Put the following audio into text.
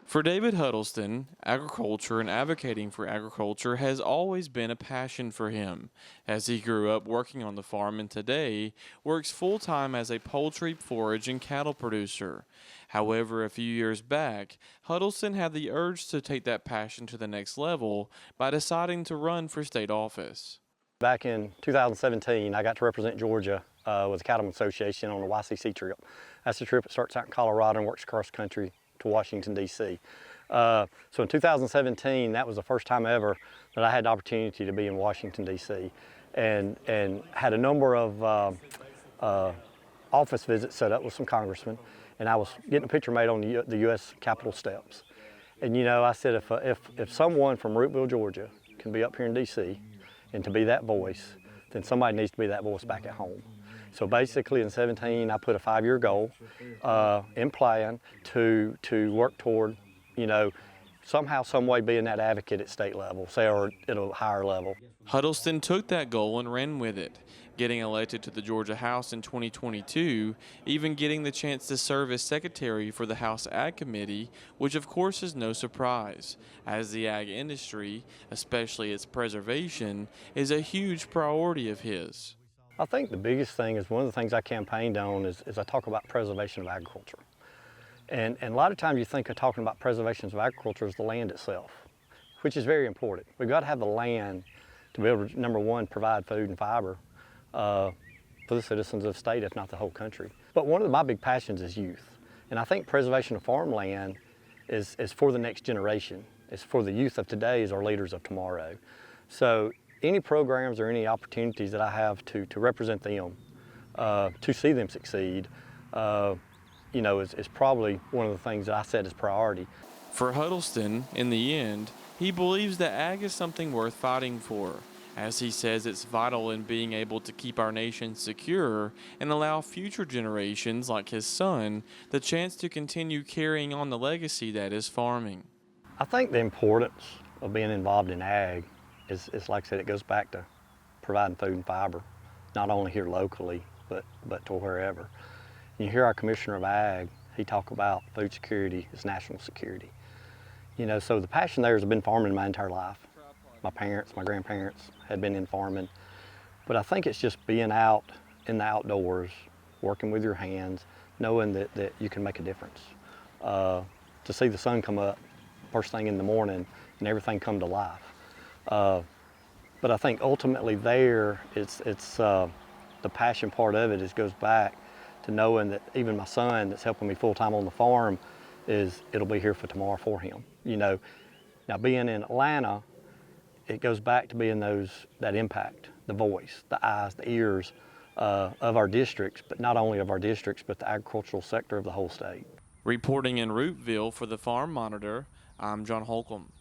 For David Huddleston, agriculture and advocating for agriculture has always been a passion for him, as he grew up working on the farm and today works full-time as a poultry, forage, and cattle producer. However, a few years back, Huddleston had the urge to take that passion to the next level by deciding to run for state office. Back in 2017, I got to represent Georgia with the Cattlemen's Association on a YCC trip. That's a trip that starts out in Colorado and works across country to Washington, D.C. So in 2017, that was the first time ever that I had the opportunity to be in Washington, D.C. and had a number of office visits set up with some congressmen, and I was getting a picture made on the U.S. Capitol steps. And you know, I said, if someone from Rootville, Georgia can be up here in D.C. and to be that voice, then somebody needs to be that voice back at home. So basically in 17, I put a 5-year goal in plan to work toward, you know, somehow, some way being that advocate at state level, say, or at a higher level. Huddleston took that goal and ran with it, getting elected to the Georgia House in 2022, even getting the chance to serve as secretary for the House Ag Committee, which of course is no surprise, as the ag industry, especially its preservation, is a huge priority of his. I think the biggest thing is one of the things I campaigned on is I talk about preservation of agriculture. And a lot of times you think of talking about preservation of agriculture as the land itself, which is very important. We've got to have the land to be able to, number one, provide food and fiber for the citizens of the state, if not the whole country. But one of my big passions is youth. And I think preservation of farmland is for the next generation. It's for the youth of today as our leaders of tomorrow. So any programs or any opportunities that I have to represent them, to see them succeed, you know, is probably one of the things that I set as priority. For Huddleston, in the end, he believes that ag is something worth fighting for, as he says it's vital in being able to keep our nation secure and allow future generations like his son the chance to continue carrying on the legacy that is farming. I think the importance of being involved in ag is like I said, it goes back to providing food and fiber, not only here locally, but to wherever. You hear our Commissioner of Ag, he talk about food security as national security. You know, so the passion there has been farming my entire life. My parents, my grandparents had been in farming, but I think it's just being out in the outdoors, working with your hands, knowing that you can make a difference. To see the sun come up first thing in the morning and everything come to life. But I think ultimately there, it's the passion part of it goes back to knowing that even my son that's helping me full-time on the farm it'll be here for tomorrow for him. You know, now being in Atlanta, it goes back to being that impact, the voice, the eyes, the ears of our districts, but not only of our districts, but the agricultural sector of the whole state. Reporting in Rootville for the Farm Monitor, I'm John Holcomb.